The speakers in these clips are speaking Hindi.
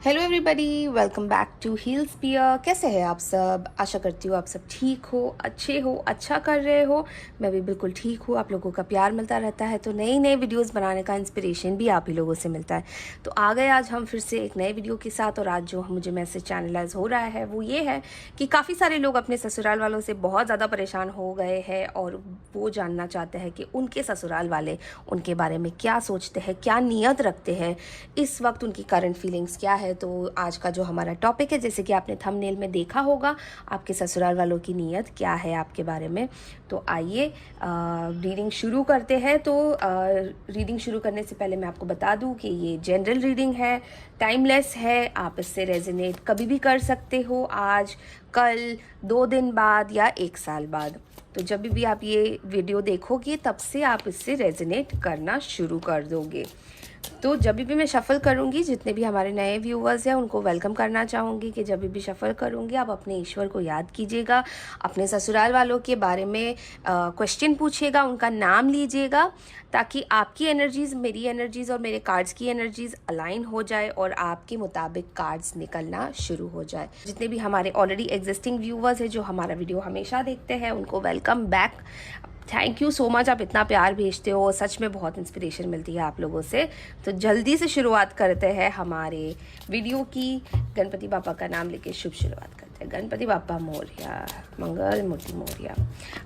Hello everybody, welcome back to heal sphere. कैसे हैं आप सब? आशा करती हूँ आप सब ठीक हो, अच्छे हो, अच्छा कर रहे हो। मैं भी बिल्कुल ठीक हूँ। आप लोगों का प्यार मिलता रहता है तो नई नई वीडियोस बनाने का इंस्पिरेशन भी आप ही लोगों से मिलता है। तो आ गए आज हम फिर से एक नए वीडियो के साथ। और आज जो मुझे मैसेज चैनलाइज हो रहा है वो ये है कि काफ़ी सारे लोग अपने ससुराल वालों से बहुत ज़्यादा परेशान हो गए हैं और वो जानना चाहते हैं कि उनके ससुराल वाले उनके बारे में क्या सोचते हैं, क्या नीयत रखते हैं, इस वक्त उनकी करंट फीलिंग्स क्या है। तो आज का जो हमारा टॉपिक है, जैसे कि आपने थंबनेल में देखा होगा, आपके ससुराल वालों की नीयत क्या है आपके बारे में। तो आइए रीडिंग शुरू करते हैं। तो रीडिंग शुरू करने से पहले मैं आपको बता दूं कि ये जनरल रीडिंग है, टाइमलेस है। आप इससे रेजोनेट कभी भी कर सकते हो, आज, कल, 2 दिन बाद या 1 साल बाद। तो जब भी आप ये वीडियो देखोगे तब से आप इससे रेजोनेट करना शुरू कर दोगे। तो जब भी मैं शफ़ल करूँगी, जितने भी हमारे नए व्यूअर्स हैं उनको वेलकम करना चाहूँगी कि जब भी शफ़ल करूँगी आप अपने ईश्वर को याद कीजिएगा, अपने ससुराल वालों के बारे में क्वेश्चन पूछिएगा, उनका नाम लीजिएगा, ताकि आपकी एनर्जीज़, मेरी एनर्जीज़ और मेरे कार्ड्स की एनर्जीज़ अलाइन हो जाए और आपके मुताबिक कार्ड्स निकलना शुरू हो जाए। जितने भी हमारे ऑलरेडी एग्जिस्टिंग व्यूअर्स हैं जो हमारा वीडियो हमेशा देखते हैं उनको welcome back. Thank you so much, आप इतना प्यार भेजते हो, सच में बहुत इंस्पिरेशन मिलती है आप लोगों से। तो जल्दी से शुरुआत करते हैं हमारे वीडियो की। गणपति बापा का नाम लेके शुभ शुरुआत करते हैं। गणपति बापा मोरया, मंगल मूर्ति मोरया।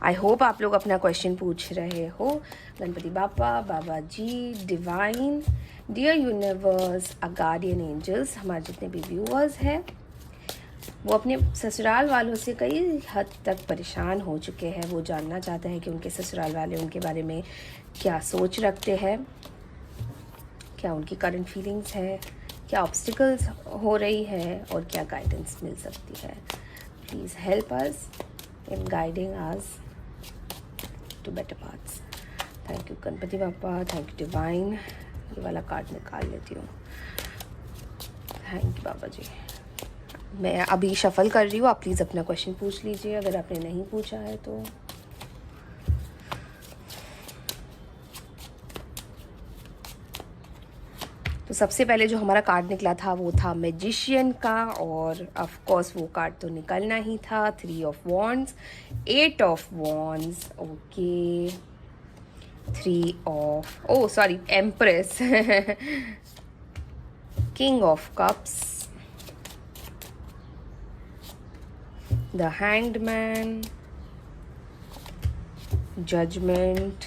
आई होप आप लोग अपना क्वेश्चन पूछ रहे हो। Ganpati Bappa, Baba ji, divine, dear universe, a guardian angels, हमारे जितने भी व्यूअर्स हैं वो अपने ससुराल वालों से कई हद तक परेशान हो चुके हैं। वो जानना चाहते हैं कि उनके ससुराल वाले उनके बारे में क्या सोच रखते हैं, क्या उनकी करंट फीलिंग्स है, क्या ऑब्स्टिकल्स हो रही है और क्या गाइडेंस मिल सकती है। Please help us in guiding us to better paths. Thank you Ganpati Bappa, thank you divine. ये वाला कार्ड निकाल लेती हूँ। थैंक यू बाबा जी। मैं अभी शफ़ल कर रही हूँ, आप प्लीज़ अपना क्वेश्चन पूछ लीजिए अगर आपने नहीं पूछा है तो। सबसे पहले जो हमारा कार्ड निकला था वो था मैजिशियन का, और ऑफ कोर्स वो कार्ड तो निकलना ही था। 3 of wands, 8 of wands, okay, 3 of, oh sorry, empress, king of cups, the hanged man, judgement,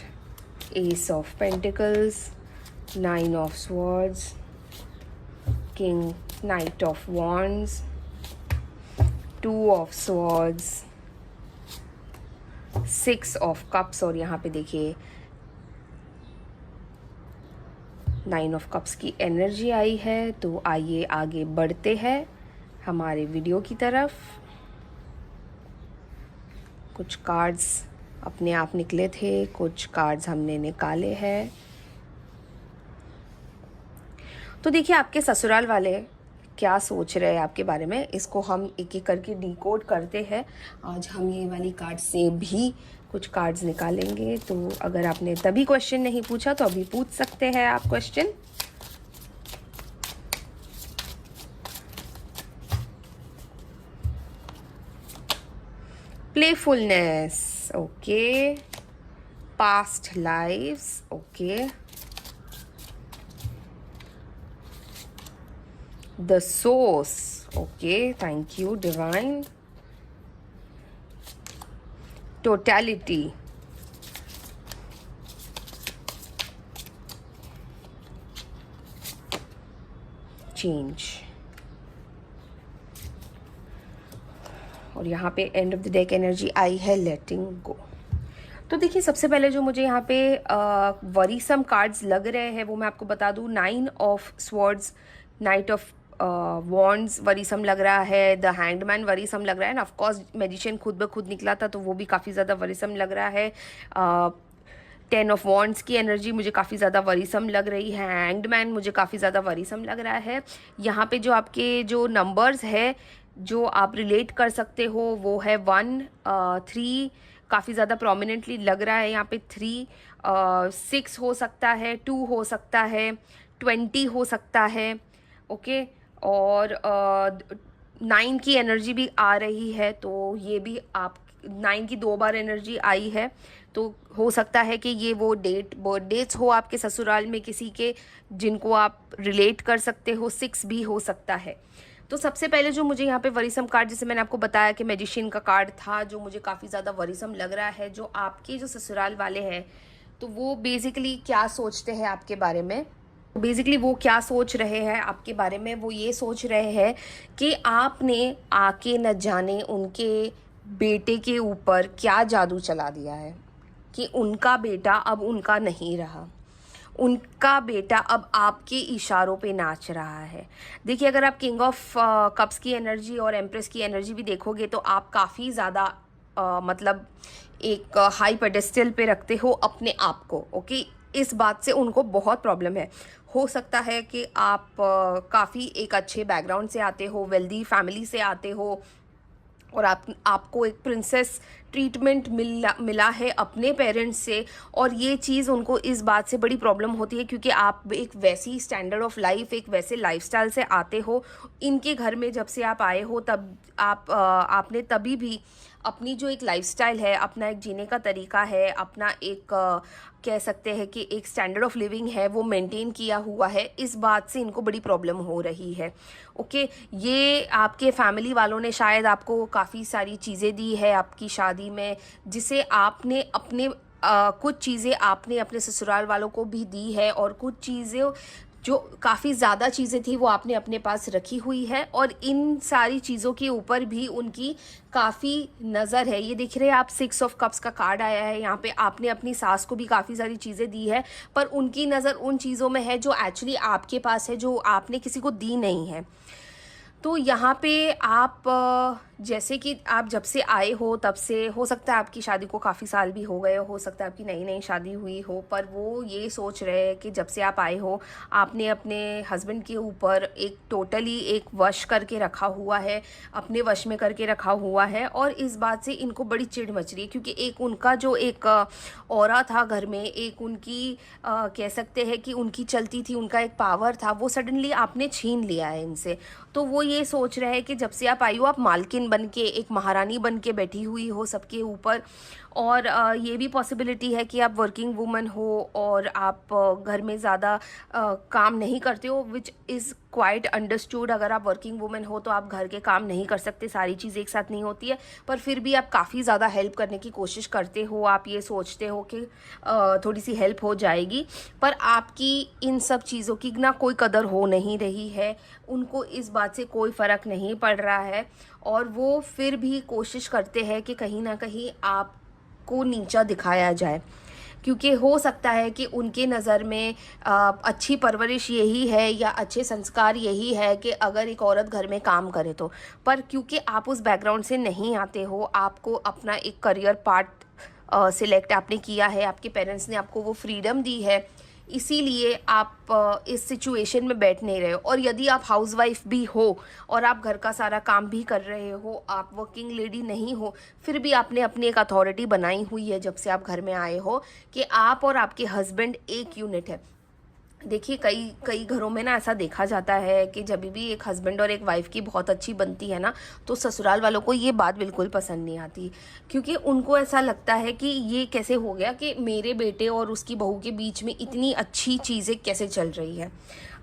ace of pentacles, 9 of swords, king, knight of wands, 2 of swords, 6 of cups, और यहाँ पे देखिए 9 of cups की एनर्जी आई है। तो आइए आगे बढ़ते हैं हमारे वीडियो की तरफ। कुछ कार्ड्स अपने आप निकले थे, कुछ कार्ड्स हमने निकाले हैं। तो देखिए आपके ससुराल वाले क्या सोच रहे हैं आपके बारे में, इसको हम एक एक करके डिकोड करते हैं। आज हम ये वाली कार्ड से भी कुछ कार्ड्स निकालेंगे। तो अगर आपने तभी क्वेश्चन नहीं पूछा तो अभी पूछ सकते हैं आप question. Playfulness, okay, past lives, okay, the source, okay, thank you divine, totality, change, और यहाँ पे end of the deck energy I है लेटिंग गो। तो देखिए सबसे पहले जो मुझे यहाँ पे वरीसम कार्ड्स लग रहे हैं वो मैं आपको बता दूँ। 9 of swords, night of wands worrisome लग रहा है, द हैंगमैन वरीसम लग रहा है, ना ऑफकोर्स मैजिशियन खुद ब खुद निकला था तो वो भी काफ़ी ज़्यादा वरीसम लग रहा है। 10 ऑफ वॉन्ड्स की एनर्जी मुझे काफ़ी ज़्यादा वरीसम लग रही है। हैंग्ड मैन मुझे काफ़ी ज़्यादा वरीसम लग रहा है। यहाँ पे जो आपके जो नंबर्स है जो आप रिलेट कर सकते हो वो है 1, 3, काफ़ी ज़्यादा प्रोमिनेंटली लग रहा है यहाँ पे। 3, 6 हो सकता है, 2 हो सकता है, 20 हो सकता है, ओके, और 9 की एनर्जी भी आ रही है, तो ये भी आप 9 की 2 बार एनर्जी आई है, तो हो सकता है कि ये वो बर्थडेज हो आपके ससुराल में किसी के जिनको आप रिलेट कर सकते हो। 6 भी हो सकता है। तो सबसे पहले जो मुझे यहाँ पे वरीसम कार्ड, जैसे मैंने आपको बताया कि मैजिशियन का कार्ड था, जो मुझे काफ़ी ज़्यादा वरीसम लग रहा है, जो आपके जो ससुराल वाले हैं तो वो बेसिकली क्या सोचते हैं आपके बारे में। बेसिकली वो क्या सोच रहे हैं आपके बारे में, वो ये सोच रहे हैं कि आपने आके न जाने उनके बेटे के ऊपर क्या जादू चला दिया है कि उनका बेटा अब उनका नहीं रहा, उनका बेटा अब आपके इशारों पे नाच रहा है। देखिए, अगर आप किंग ऑफ कप्स की एनर्जी और एम्प्रेस की एनर्जी भी देखोगे तो आप काफ़ी ज़्यादा मतलब एक हाई पेडेस्टल पे रखते हो अपने आप को। ओके, इस बात से उनको बहुत प्रॉब्लम है। हो सकता है कि आप काफ़ी एक अच्छे बैकग्राउंड से आते हो, वेल्दी फैमिली से आते हो, और आपको एक प्रिंसेस ट्रीटमेंट मिला है अपने पेरेंट्स से, और ये चीज़ उनको इस बात से बड़ी प्रॉब्लम होती है क्योंकि आप एक वैसी स्टैंडर्ड ऑफ लाइफ, एक वैसे लाइफस्टाइल से आते हो। इनके घर में जब से आप आए हो तब आपने तभी भी अपनी जो एक लाइफस्टाइल है, अपना एक जीने का तरीका है, अपना एक कह सकते हैं कि एक स्टैंडर्ड ऑफ लिविंग है, वो मेंटेन किया हुआ है। इस बात से इनको बड़ी प्रॉब्लम हो रही है। ओके, ये आपके फैमिली वालों ने शायद आपको काफ़ी सारी चीज़ें दी है आपकी शादी में, जिसे आपने अपने कुछ चीज़ें आपने अपने ससुराल वालों को भी दी है, और कुछ चीज़ें जो काफ़ी ज़्यादा चीज़ें थी वो आपने अपने पास रखी हुई है, और इन सारी चीज़ों के ऊपर भी उनकी काफ़ी नज़र है। ये दिख रहे हैं आप, 6 ऑफ कप्स का कार्ड आया है यहाँ पे। आपने अपनी सास को भी काफ़ी सारी चीज़ें दी है, पर उनकी नज़र उन चीज़ों में है जो एक्चुअली आपके पास है, जो आपने किसी को दी नहीं है। तो यहाँ पे आप जैसे कि आप जब से आए हो तब से हो सकता है आपकी शादी को काफ़ी साल भी हो गए, हो सकता है आपकी नई नई शादी हुई हो, पर वो ये सोच रहे हैं कि जब से आप आए हो आपने अपने हस्बैंड के ऊपर एक टोटली एक वश करके रखा हुआ है, अपने वश में करके रखा हुआ है, और इस बात से इनको बड़ी चिढ़ मच रही है क्योंकि एक उनका जो एक ऑरा था घर में, एक उनकी कह सकते हैं कि उनकी चलती थी, उनका एक पावर था, वो सडनली आपने छीन लिया है इनसे। तो वो ये सोच रहे हैं कि जब से आप आई हो आप मालकिन बन के, एक महारानी बन के बैठी हुई हो सबके ऊपर, और ये भी पॉसिबिलिटी है कि आप वर्किंग वुमन हो और आप घर में ज़्यादा काम नहीं करते हो, विच इज़ क्वाइट अंडरस्टूड। अगर आप वर्किंग वुमन हो तो आप घर के काम नहीं कर सकते, सारी चीज़ एक साथ नहीं होती है, पर फिर भी आप काफ़ी ज़्यादा हेल्प करने की कोशिश करते हो। आप ये सोचते हो कि थोड़ी सी हेल्प हो जाएगी, पर आपकी इन सब चीज़ों की ना कोई कदर हो नहीं रही है, उनको इस बात से कोई फ़र्क नहीं पड़ रहा है, और वो फिर भी कोशिश करते हैं कि कहीं ना कहीं आपको नीचा दिखाया जाए, क्योंकि हो सकता है कि उनके नज़र में अच्छी परवरिश यही है या अच्छे संस्कार यही है कि अगर एक औरत घर में काम करे तो, पर क्योंकि आप उस बैकग्राउंड से नहीं आते हो, आपको अपना एक करियर पार्ट सिलेक्ट आपने किया है, आपके पेरेंट्स ने आपको वो फ्रीडम दी है, इसीलिए आप इस सिचुएशन में बैठ नहीं रहे हो। और यदि आप हाउसवाइफ भी हो और आप घर का सारा काम भी कर रहे हो, आप वर्किंग लेडी नहीं हो, फिर भी आपने अपनी एक अथॉरिटी बनाई हुई है जब से आप घर में आए हो कि आप और आपके हस्बैंड एक यूनिट है। देखिए, कई कई घरों में ना ऐसा देखा जाता है कि जब भी एक हस्बैंड और एक वाइफ की बहुत अच्छी बनती है ना, तो ससुराल वालों को ये बात बिल्कुल पसंद नहीं आती, क्योंकि उनको ऐसा लगता है कि ये कैसे हो गया कि मेरे बेटे और उसकी बहू के बीच में इतनी अच्छी चीज़ें कैसे चल रही है।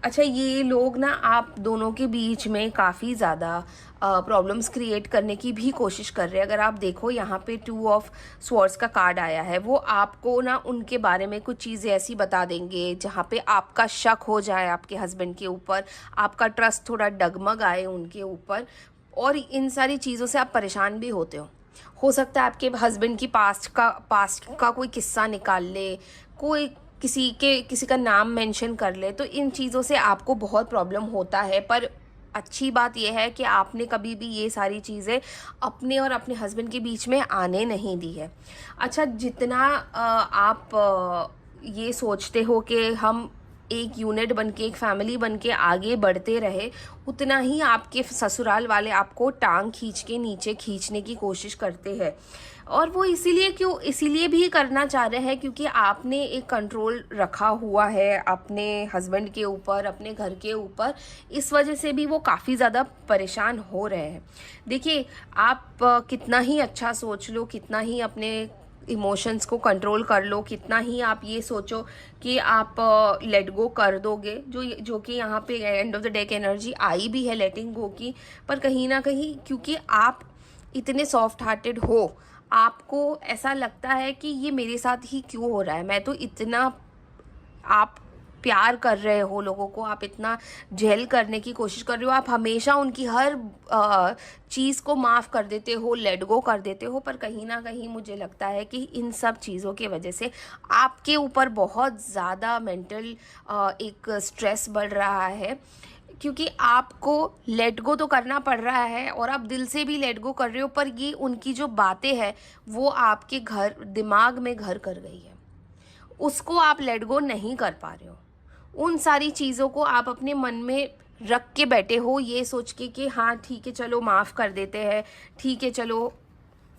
अच्छा, ये लोग ना आप दोनों के बीच में काफ़ी ज़्यादा प्रॉब्लम्स क्रिएट करने की भी कोशिश कर रहे हैं। अगर आप देखो यहाँ पे 2 ऑफ स्वॉर्ड्स का कार्ड आया है, वो आपको ना उनके बारे में कुछ चीज़ें ऐसी बता देंगे जहाँ पे आपका शक हो जाए आपके हस्बैंड के ऊपर, आपका ट्रस्ट थोड़ा डगमग आए उनके ऊपर, और इन सारी चीज़ों से आप परेशान भी होते हो सकता है आपके हस्बैंड की पास्ट का कोई किस्सा निकाल ले, कोई किसी का नाम मेंशन कर ले, तो इन चीज़ों से आपको बहुत प्रॉब्लम होता है। पर अच्छी बात यह है कि आपने कभी भी ये सारी चीज़ें अपने और अपने हस्बैंड के बीच में आने नहीं दी है। अच्छा, जितना आप ये सोचते हो कि हम एक यूनिट बन के, एक फैमिली बन के आगे बढ़ते रहे, उतना ही आपके ससुराल वाले आपको टांग खींच के नीचे खींचने की कोशिश करते हैं। और वो इसीलिए भी करना चाह रहे हैं क्योंकि आपने एक कंट्रोल रखा हुआ है अपने हस्बैंड के ऊपर, अपने घर के ऊपर। इस वजह से भी वो काफ़ी ज़्यादा परेशान हो रहे हैं। देखिए, आप कितना ही अच्छा सोच लो, कितना ही अपने इमोशंस को कंट्रोल कर लो, कितना ही आप ये सोचो कि आप लेट गो कर दोगे, जो कि यहाँ पे एंड ऑफ द डे की एनर्जी आई भी है लेटिंग गो की, पर कहीं ना कहीं क्योंकि आप इतने सॉफ्ट हार्टेड हो, आपको ऐसा लगता है कि ये मेरे साथ ही क्यों हो रहा है, मैं तो इतना, आप प्यार कर रहे हो लोगों को, आप इतना झेल करने की कोशिश कर रहे हो, आप हमेशा उनकी हर चीज़ को माफ़ कर देते हो, लेट गो कर देते हो, पर कहीं ना कहीं मुझे लगता है कि इन सब चीज़ों की वजह से आपके ऊपर बहुत ज़्यादा मेंटल एक स्ट्रेस बढ़ रहा है, क्योंकि आपको लेट गो तो करना पड़ रहा है और आप दिल से भी लेट गो कर रहे हो, पर ये उनकी जो बातें हैं वो आपके दिमाग में घर कर गई है, उसको आप लेट गो नहीं कर पा रहे हो। उन सारी चीज़ों को आप अपने मन में रख के बैठे हो, ये सोच के कि हाँ ठीक है चलो माफ़ कर देते हैं, ठीक है चलो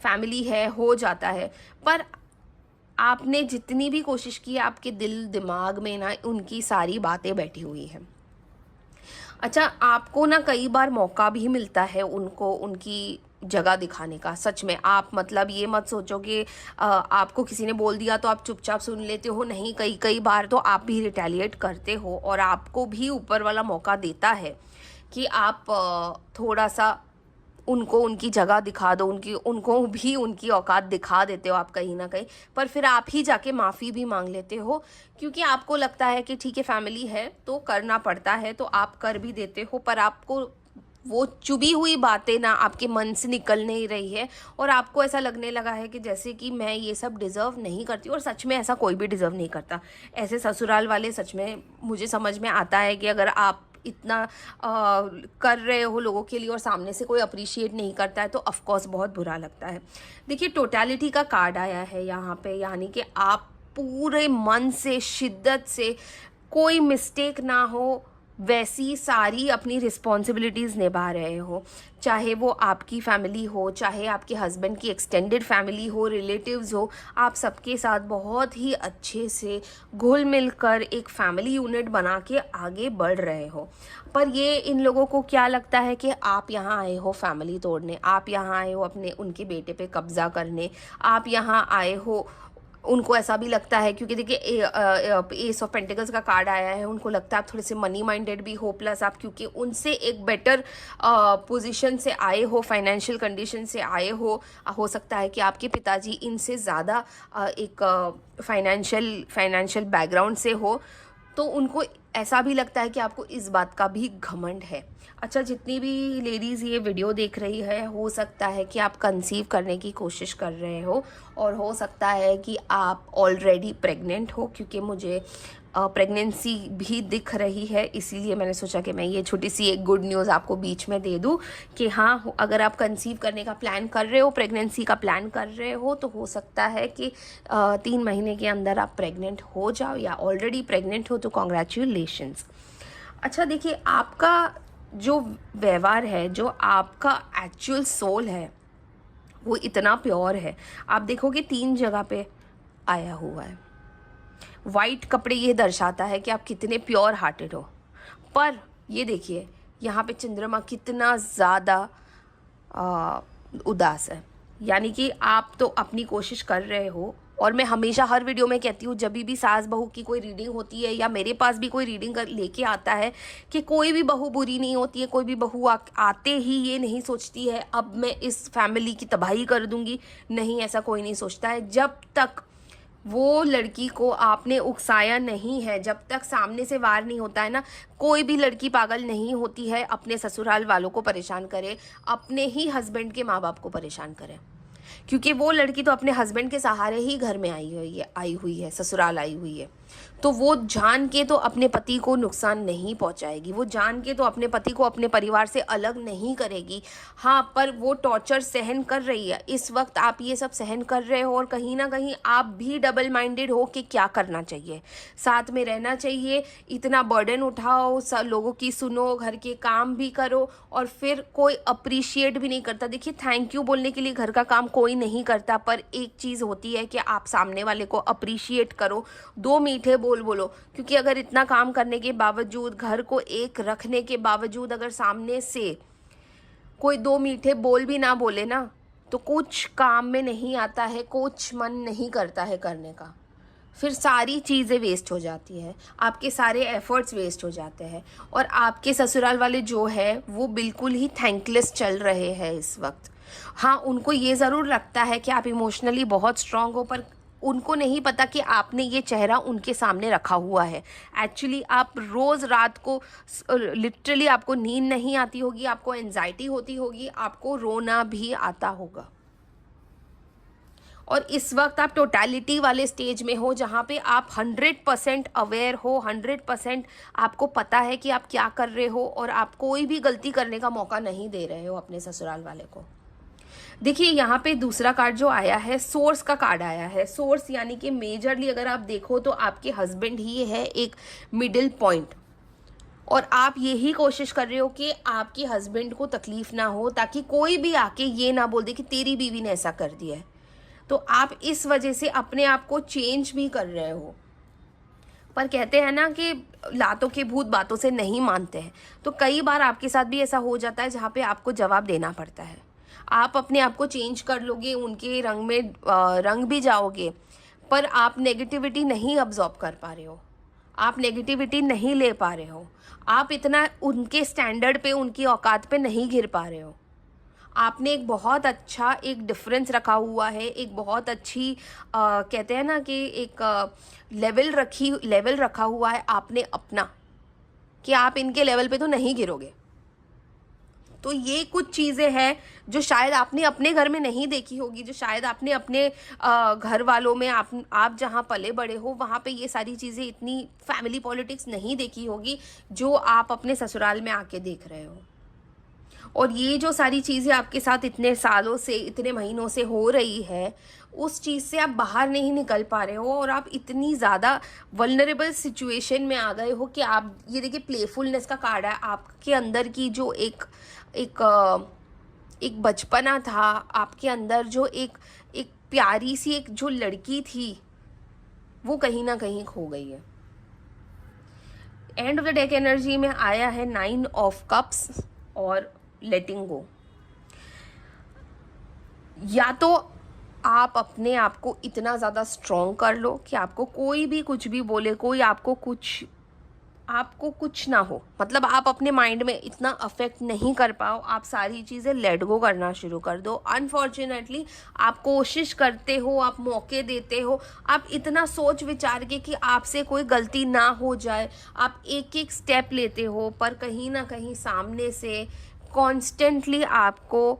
फैमिली है, हो जाता है। पर आपने जितनी भी कोशिश की, आपके दिल दिमाग में ना उनकी सारी बातें बैठी हुई हैं। अच्छा, आपको ना कई बार मौका भी मिलता है उनको उनकी जगह दिखाने का। सच में आप मतलब ये मत सोचो कि आपको किसी ने बोल दिया तो आप चुपचाप सुन लेते हो, नहीं, कई बार तो आप भी रिटेलिएट करते हो और आपको भी ऊपर वाला मौका देता है कि आप थोड़ा सा उनको उनकी जगह दिखा दो, उनको भी उनकी औकात दिखा देते हो आप कहीं ना कहीं, पर फिर आप ही जाके माफ़ी भी मांग लेते हो क्योंकि आपको लगता है कि ठीक है फैमिली है तो करना पड़ता है, तो आप कर भी देते हो, पर आपको वो चुभी हुई बातें ना आपके मन से निकल नहीं रही है और आपको ऐसा लगने लगा है कि जैसे कि मैं ये सब डिज़र्व नहीं करती, और सच में ऐसा कोई भी डिज़र्व नहीं करता। ऐसे ससुराल वाले, सच में मुझे समझ में आता है कि अगर आप इतना कर रहे हो लोगों के लिए और सामने से कोई अप्रिशिएट नहीं करता है तो ऑफ कोर्स बहुत बुरा लगता है। देखिए, टोटलिटी का कार्ड आया है यहाँ पे, यानी कि आप पूरे मन से, शिद्दत से, कोई मिस्टेक ना हो वैसी सारी अपनी रिस्पॉन्सिबिलिटीज़ निभा रहे हो, चाहे वो आपकी फैमिली हो, चाहे आपके हस्बैंड की एक्सटेंडेड फैमिली हो, रिलेटिव्स हो, आप सबके साथ बहुत ही अच्छे से घुल मिल कर एक फैमिली यूनिट बना के आगे बढ़ रहे हो। पर ये इन लोगों को क्या लगता है कि आप यहाँ आए हो फैमिली तोड़ने, आप यहाँ आए हो अपने उनके बेटे पे कब्ज़ा करने, आप यहाँ आए हो, उनको ऐसा भी लगता है क्योंकि देखिए एस ऑफ पेंटिकल्स का कार्ड आया है, उनको लगता है आप थोड़े से मनी माइंडेड भी हो, प्लस आप क्योंकि उनसे एक बेटर पोजीशन से आए हो, फाइनेंशियल कंडीशन से आए हो सकता है कि आपके पिताजी इनसे ज़्यादा एक फाइनेंशियल बैकग्राउंड से हो, तो उनको ऐसा भी लगता है कि आपको इस बात का भी घमंड है। अच्छा, जितनी भी लेडीज़ ये वीडियो देख रही है, हो सकता है कि आप कंसीव करने की कोशिश कर रहे हो और हो सकता है कि आप ऑलरेडी प्रेग्नेंट हो, क्योंकि मुझे प्रेगनेंसी भी दिख रही है, इसीलिए मैंने सोचा कि मैं ये छोटी सी एक गुड न्यूज़ आपको बीच में दे दूं कि हाँ, अगर आप कंसीव करने का प्लान कर रहे हो, प्रेगनेंसी का प्लान कर रहे हो, तो हो सकता है कि 3 महीने के अंदर आप प्रेग्नेंट हो जाओ, या ऑलरेडी प्रेग्नेंट हो तो कॉन्ग्रेचुलेशंस। अच्छा, देखिए, आपका जो व्यवहार है, जो आपका एक्चुअल सोल है, वो इतना प्योर है। आप देखोगे 3 जगह पे आया हुआ है। वाइट कपड़े ये दर्शाता है कि आप कितने प्योर हार्टेड हो, पर ये देखिए यहाँ पे चंद्रमा कितना ज़्यादा उदास है, यानी कि आप तो अपनी कोशिश कर रहे हो। और मैं हमेशा हर वीडियो में कहती हूँ, जब भी सास बहू की कोई रीडिंग होती है या मेरे पास भी कोई रीडिंग लेके आता है, कि कोई भी बहू बुरी नहीं होती है, कोई भी बहू आते ही ये नहीं सोचती है अब मैं इस फैमिली की तबाही कर दूंगी, नहीं, ऐसा कोई नहीं सोचता है। जब तक वो लड़की को आपने उकसाया नहीं है, जब तक सामने से वार नहीं होता है ना, कोई भी लड़की पागल नहीं होती है अपने ससुराल वालों को परेशान करे, अपने ही हस्बैंड के माँ बाप को परेशान करे, क्योंकि वो लड़की तो अपने हस्बैंड के सहारे ही घर में आई हुई है, ससुराल आई हुई है। तो वो जान के तो अपने पति को नुकसान नहीं पहुंचाएगी, वो जान के तो अपने पति को अपने परिवार से अलग नहीं करेगी। हाँ, पर वो टॉर्चर सहन कर रही है, इस वक्त आप ये सब सहन कर रहे हो और कहीं ना कहीं आप भी डबल माइंडेड हो कि क्या करना चाहिए, साथ में रहना चाहिए, इतना बर्डन उठाओ, लोगों की सुनो, घर के काम भी करो और फिर कोई अप्रिशिएट भी नहीं करता। देखिए, थैंक यू बोलने के लिए घर का काम कोई नहीं करता, पर एक चीज़ होती है कि आप सामने वाले को अप्रिशिएट करो, दो मीठे बोल बोलो। क्योंकि अगर इतना काम करने के बावजूद, घर को एक रखने के बावजूद अगर सामने से कोई दो मीठे बोल भी ना बोले ना, तो कुछ काम में नहीं आता है, कुछ मन नहीं करता है करने का, फिर सारी चीज़ें वेस्ट हो जाती है, आपके सारे एफर्ट्स वेस्ट हो जाते हैं। और आपके ससुराल वाले जो है वो बिल्कुल ही थैंकलेस चल रहे हैं इस वक्त। हाँ, उनको ये ज़रूर लगता है कि आप इमोशनली बहुत स्ट्रांग हो, पर उनको नहीं पता कि आपने ये चेहरा उनके सामने रखा हुआ है। एक्चुअली आप रोज़ रात को लिटरली आपको नींद नहीं आती होगी, आपको एंजाइटी होती होगी, आपको रोना भी आता होगा। और इस वक्त आप टोटलिटी वाले स्टेज में हो जहाँ पे आप 100% अवेयर हो, 100% आपको पता है कि आप क्या कर रहे हो और आप कोई भी गलती करने का मौका नहीं दे रहे हो अपने ससुराल वाले को। देखिए, यहाँ पे दूसरा कार्ड जो आया है, सोर्स का कार्ड आया है। सोर्स यानी कि मेजरली अगर आप देखो तो आपके हस्बैंड ही है एक मिडिल पॉइंट, और आप यही कोशिश कर रहे हो कि आपके हस्बैंड को तकलीफ ना हो, ताकि कोई भी आके ये ना बोल दे कि तेरी बीवी ने ऐसा कर दिया है। तो आप इस वजह से अपने आप को चेंज भी कर रहे हो। पर कहते हैं ना कि लातों के भूत बातों से नहीं मानते हैं, तो कई बार आपके साथ भी ऐसा हो जाता है जहाँ पे आपको जवाब देना पड़ता है। आप अपने आप को चेंज कर लोगे, उनके रंग में रंग भी जाओगे, पर आप नेगेटिविटी नहीं अब्जॉर्ब कर पा रहे हो, आप नेगेटिविटी नहीं ले पा रहे हो, आप इतना उनके स्टैंडर्ड पे, उनकी औकात पे नहीं गिर पा रहे हो। आपने एक बहुत अच्छा एक डिफरेंस रखा हुआ है, एक बहुत अच्छी कहते हैं ना कि एक लेवल रखा हुआ है आपने अपना, कि आप इनके लेवल पे तो नहीं गिरोगे। तो ये कुछ चीज़ें हैं जो शायद आपने अपने घर में नहीं देखी होगी, जो शायद आपने अपने घर वालों में, आप जहाँ पले बड़े हो वहाँ पे ये सारी चीज़ें, इतनी फैमिली पॉलिटिक्स नहीं देखी होगी जो आप अपने ससुराल में आके देख रहे हो। और ये जो सारी चीज़ें आपके साथ इतने सालों से, इतने महीनों से हो रही है, उस चीज़ से आप बाहर नहीं निकल पा रहे हो, और आप इतनी ज़्यादा वल्नरेबल सिचुएशन में आ गए हो कि आप, ये देखिए प्लेफुलनेस का कार्ड है, आपके अंदर की जो एक एक बचपना था आपके अंदर, जो एक प्यारी सी एक जो लड़की थी, वो कहीं ना कहीं खो गई है। And of the deck energy में आया है 9 ऑफ कप्स और लेटिंग गो। या तो आप अपने आप को इतना ज़्यादा स्ट्रॉन्ग कर लो कि आपको कोई भी कुछ भी बोले, कोई आपको कुछ ना हो, मतलब आप अपने माइंड में इतना अफेक्ट नहीं कर पाओ, आप सारी चीज़ें लेट गो करना शुरू कर दो। अनफॉर्चुनेटली आप कोशिश करते हो, आप मौके देते हो, आप इतना सोच विचार के कि आपसे कोई गलती ना हो जाए, आप एक एक स्टेप लेते हो, पर कहीं ना कहीं सामने से कॉन्स्टेंटली आपको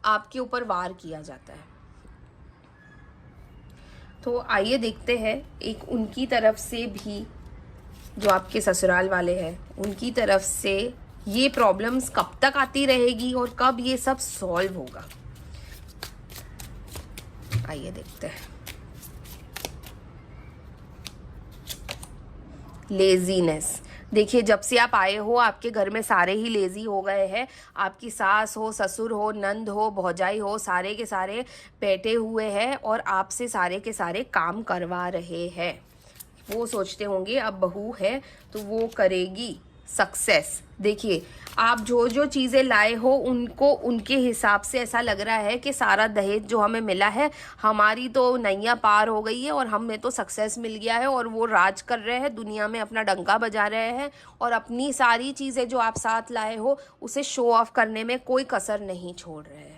आपके ऊपर वार किया जाता है। तो आइए देखते हैं एक उनकी तरफ से भी, जो आपके ससुराल वाले हैं, उनकी तरफ से ये प्रॉब्लम्स कब तक आती रहेगी और कब ये सब सॉल्व होगा। आइए देखते हैं। लेजीनेस। देखिए, जब से आप आए हो आपके घर में सारे ही लेज़ी हो गए हैं। आपकी सास हो, ससुर हो, नंद हो, भौजाई हो, सारे के सारे बैठे हुए हैं और आपसे सारे के सारे काम करवा रहे हैं। वो सोचते होंगे अब बहू है तो वो करेगी सक्सेस। देखिए, आप जो जो चीज़ें लाए हो उनको उनके हिसाब से ऐसा लग रहा है कि सारा दहेज जो हमें मिला है, हमारी तो नैया पार हो गई है और हमें तो सक्सेस मिल गया है, और वो राज कर रहे हैं दुनिया में, अपना डंका बजा रहे हैं और अपनी सारी चीज़ें जो आप साथ लाए हो उसे शो ऑफ करने में कोई कसर नहीं छोड़ रहे हैं।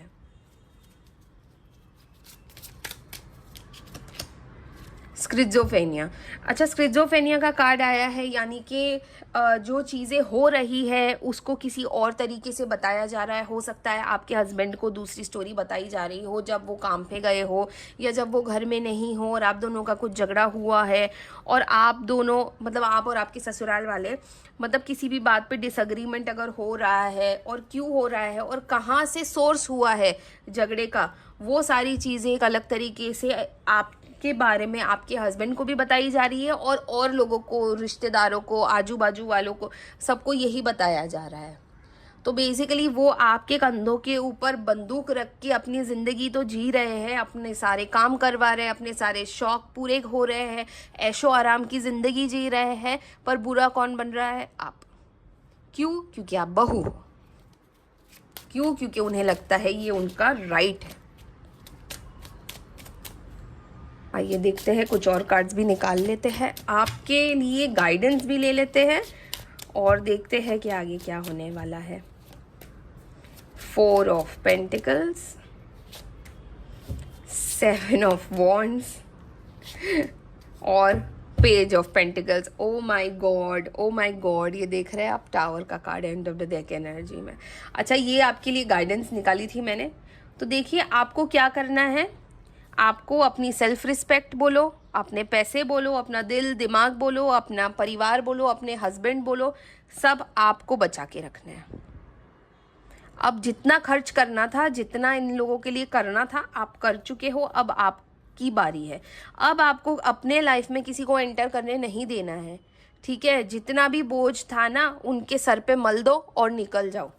स्क्रिजोफेनिया। अच्छा, स्क्रिजोफेनिया का कार्ड आया है, यानी कि जो चीज़ें हो रही है उसको किसी और तरीके से बताया जा रहा है। हो सकता है आपके हस्बैंड को दूसरी स्टोरी बताई जा रही हो जब वो काम पे गए हो, या जब वो घर में नहीं हो और आप दोनों का कुछ झगड़ा हुआ है, और आप दोनों मतलब आप और आपके ससुराल वाले मतलब किसी भी बात पे डिसएग्रीमेंट अगर हो रहा है और क्यों हो रहा है और कहाँ से सोर्स हुआ है झगड़े का, वो सारी चीज़ें एक अलग तरीके से आपके बारे में आपके हस्बैंड को भी बताई जा रही है, और लोगों को, रिश्तेदारों को, आजू बाजू वालों को, सबको यही बताया जा रहा है। तो बेसिकली वो आपके कंधों के ऊपर बंदूक रख के अपनी ज़िंदगी तो जी रहे हैं, अपने सारे काम करवा रहे हैं, अपने सारे शौक पूरे हो रहे हैं, ऐशो आराम की ज़िंदगी जी रहे हैं, पर बुरा कौन बन रहा है? आप। क्यों? क्योंकि आप बहू हो। क्यों? क्योंकि उन्हें लगता है ये उनका राइट है। आइए देखते हैं, कुछ और कार्ड्स भी निकाल लेते हैं, आपके लिए गाइडेंस भी ले लेते हैं और देखते हैं कि आगे क्या होने वाला है। 4 ऑफ पेंटिकल्स, 7 ऑफ वॉन्ड्स और page of pentacles. Oh my God, oh my God, ये देख रहे हैं आप, टावर का card and of the deck energy में। अच्छा, ये आपके लिए गाइडेंस निकाली थी मैंने। तो देखिए, आपको क्या करना है, आपको अपनी सेल्फ रिस्पेक्ट बोलो, अपने पैसे बोलो, अपना दिल दिमाग बोलो, अपना परिवार बोलो, अपने हस्बैंड बोलो, सब आपको बचा के रखना है। अब जितना खर्च करना था, जितना इन लोगों के लिए करना था, आप कर चुके हो। अब आपकी बारी है। अब आपको अपने लाइफ में किसी को एंटर करने नहीं देना है, ठीक है? जितना भी बोझ था ना, उनके सर पे मल दो और निकल जाओ,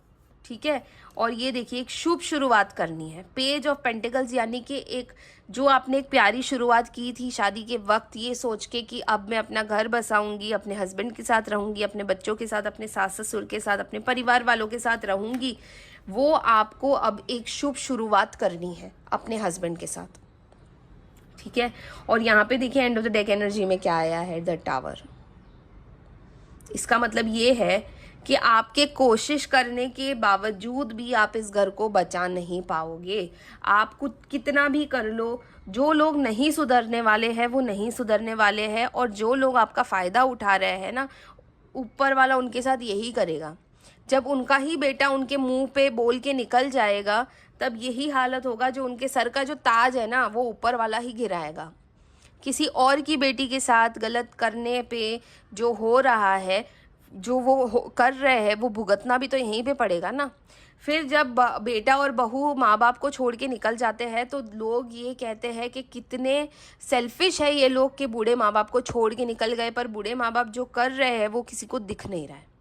ठीक है? और ये देखिए, एक शुभ शुरुआत करनी है। पेज ऑफ पेंटिकल्स, यानी कि एक जो आपने एक प्यारी शुरुआत की थी शादी के वक्त, ये सोच के कि अब मैं अपना घर बसाऊंगी, अपने हस्बैंड के साथ रहूंगी, अपने बच्चों के साथ, अपने सास ससुर के साथ, अपने परिवार वालों के साथ रहूंगी, वो आपको अब एक शुभ शुरुआत करनी है अपने हस्बैंड के साथ, ठीक है? और यहाँ पे देखिए, and of the deck energy में क्या आया है, द टावर। इसका मतलब ये है कि आपके कोशिश करने के बावजूद भी आप इस घर को बचा नहीं पाओगे। आप कुछ कितना भी कर लो, जो लोग नहीं सुधरने वाले हैं वो नहीं सुधरने वाले हैं, और जो लोग आपका फ़ायदा उठा रहे हैं ना, ऊपर वाला उनके साथ यही करेगा। जब उनका ही बेटा उनके मुंह पे बोल के निकल जाएगा, तब यही हालत होगा। जो उनके सर का जो ताज है ना, वो ऊपर वाला ही गिराएगा। किसी और की बेटी के साथ गलत करने पे जो हो रहा है, जो वो कर रहे हैं, वो भुगतना भी तो यहीं पे पड़ेगा ना। फिर जब बेटा और बहू माँ बाप को छोड़ के निकल जाते हैं, तो लोग ये कहते हैं कि कितने सेल्फिश है ये लोग, कि बूढ़े माँ बाप को छोड़ के निकल गए, पर बूढ़े माँ बाप जो कर रहे हैं वो किसी को दिख नहीं रहा है।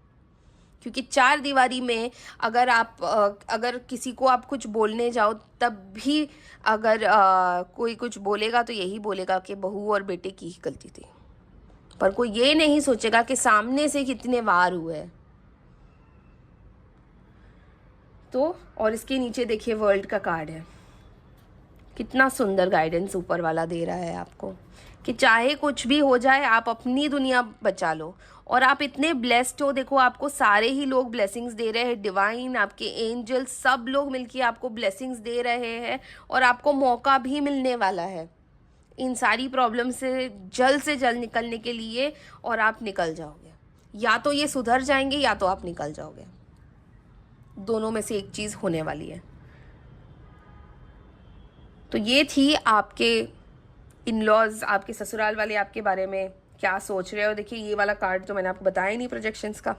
क्योंकि 4 दीवारी में अगर किसी को आप कुछ बोलने जाओ, तब भी अगर कोई कुछ बोलेगा तो यही बोलेगा कि बहू और बेटे की ही गलती थी, पर कोई ये नहीं सोचेगा कि सामने से कितने वार हुए। तो और इसके नीचे देखिए, वर्ल्ड का कार्ड है। कितना सुंदर गाइडेंस ऊपर वाला दे रहा है आपको, कि चाहे कुछ भी हो जाए, आप अपनी दुनिया बचा लो। और आप इतने ब्लेस्ड हो, देखो आपको सारे ही लोग ब्लेसिंग्स दे रहे हैं, डिवाइन, आपके एंजल, सब लोग मिलके आपको ब्लेसिंग्स दे रहे हैं, और आपको मौका भी मिलने वाला है इन सारी प्रॉब्लम से जल्द निकलने के लिए, और आप निकल जाओगे। या तो ये सुधर जाएंगे, या तो आप निकल जाओगे। दोनों में से एक चीज़ होने वाली है। तो ये थी आपके इन-लॉज, आपके ससुराल वाले आपके बारे में क्या सोच रहे हो। देखिए, ये वाला कार्ड तो मैंने आपको बताया ही नहीं, प्रोजेक्शंस का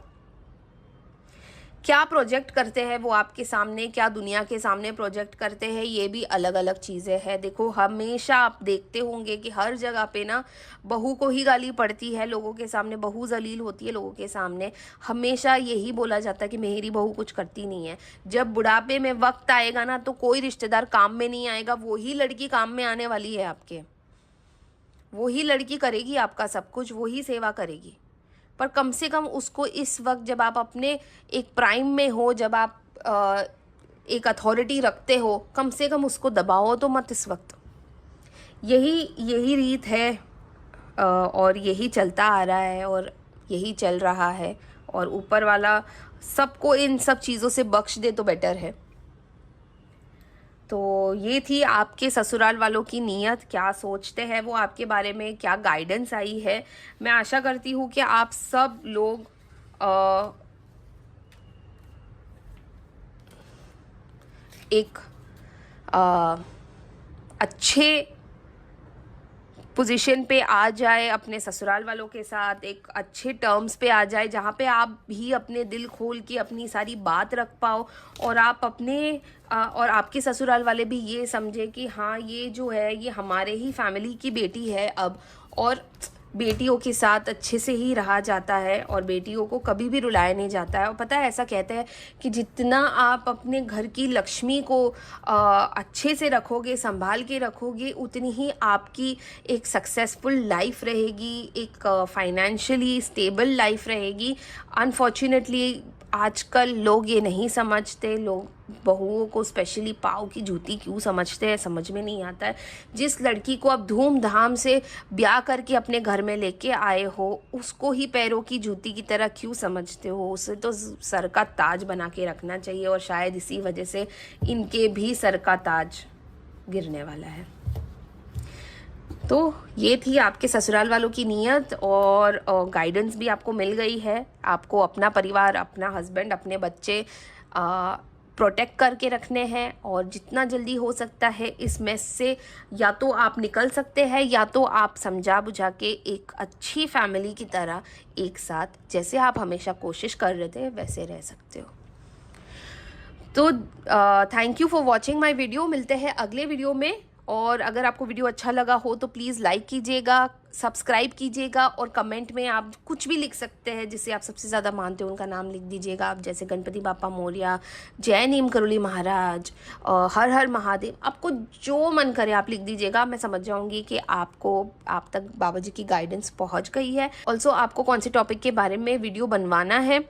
क्या प्रोजेक्ट करते हैं वो आपके सामने, क्या दुनिया के सामने प्रोजेक्ट करते हैं, ये भी अलग अलग चीज़ें हैं। देखो, हमेशा आप देखते होंगे कि हर जगह पे ना बहू को ही गाली पड़ती है लोगों के सामने, बहू जलील होती है लोगों के सामने। हमेशा यही बोला जाता है कि मेरी बहू कुछ करती नहीं है। जब बुढ़ापे में वक्त आएगा ना, तो कोई रिश्तेदार काम में नहीं आएगा, वही लड़की काम में आने वाली है आपके। वही लड़की करेगी आपका सब कुछ, वही सेवा करेगी। पर कम से कम उसको इस वक्त, जब आप अपने एक प्राइम में हो, जब आप एक अथॉरिटी रखते हो, कम से कम उसको दबाओ तो मत इस वक्त। यही रीत है, और यही चलता आ रहा है, और यही चल रहा है। और ऊपर वाला सबको इन सब चीज़ों से बख्श दे तो बेटर है। तो ये थी आपके ससुराल वालों की नीयत, क्या सोचते हैं वो आपके बारे में, क्या गाइडेंस आई है। मैं आशा करती हूँ कि आप सब लोग एक अच्छे पोजीशन पे आ जाए, अपने ससुराल वालों के साथ एक अच्छे टर्म्स पे आ जाए, जहाँ पे आप भी अपने दिल खोल के अपनी सारी बात रख पाओ, और आप अपने और आपके ससुराल वाले भी ये समझे कि हाँ ये जो है ये हमारे ही फैमिली की बेटी है अब, और बेटियों के साथ अच्छे से ही रहा जाता है और बेटियों को कभी भी रुलाया नहीं जाता है। और पता है, ऐसा कहते हैं कि जितना आप अपने घर की लक्ष्मी को अच्छे से रखोगे, संभाल के रखोगे, उतनी ही आपकी एक सक्सेसफुल लाइफ रहेगी, एक फाइनेंशियली स्टेबल लाइफ रहेगी। अनफॉर्चुनेटली आजकल लोग ये नहीं समझते, लोग बहुओं को स्पेशली पाँव की जूती क्यों समझते हैं समझ में नहीं आता है। जिस लड़की को आप धूमधाम से ब्याह करके अपने घर में लेके आए हो, उसको ही पैरों की जूती की तरह क्यों समझते हो? उसे तो सर का ताज बना के रखना चाहिए, और शायद इसी वजह से इनके भी सर का ताज गिरने वाला है। तो ये थी आपके ससुराल वालों की नीयत, और गाइडेंस भी आपको मिल गई है। आपको अपना परिवार, अपना हस्बैंड, अपने बच्चे प्रोटेक्ट करके रखने हैं, और जितना जल्दी हो सकता है इस मेस से या तो आप निकल सकते हैं, या तो आप समझा बुझा के एक अच्छी फैमिली की तरह एक साथ, जैसे आप हमेशा कोशिश कर रहे थे, वैसे रह सकते हो। तो thank you for watching my video. मिलते हैं अगले वीडियो में, और अगर आपको वीडियो अच्छा लगा हो तो प्लीज़ लाइक कीजिएगा, सब्सक्राइब कीजिएगा, और कमेंट में आप कुछ भी लिख सकते हैं जिसे आप सबसे ज़्यादा मानते हो उनका नाम लिख दीजिएगा। आप जैसे गणपति बापा मोरया, जय नीम करोली महाराज, हर हर महादेव, आपको जो मन करे आप लिख दीजिएगा। मैं समझ जाऊंगी कि आपको आप तक बाबा जी की गाइडेंस पहुंच गई है। ऑल्सो आपको कौन से टॉपिक के बारे में वीडियो बनवाना है,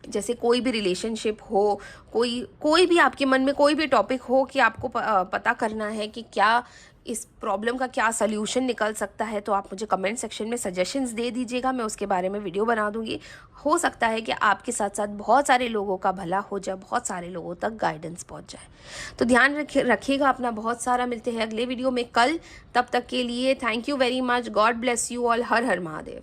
जैसे कोई भी रिलेशनशिप हो, कोई भी आपके मन में कोई भी टॉपिक हो कि आपको पता करना है कि क्या इस प्रॉब्लम का क्या सल्यूशन निकल सकता है, तो आप मुझे कमेंट सेक्शन में सजेशंस दे दीजिएगा, मैं उसके बारे में वीडियो बना दूंगी। हो सकता है कि आपके साथ साथ बहुत सारे लोगों का भला हो जाए, बहुत सारे लोगों तक गाइडेंस पहुंच जाए। तो ध्यान रखिएगा अपना बहुत सारा। मिलते हैं अगले वीडियो में कल, तब तक के लिए thank you very much. God bless you all. Her her Mahadev.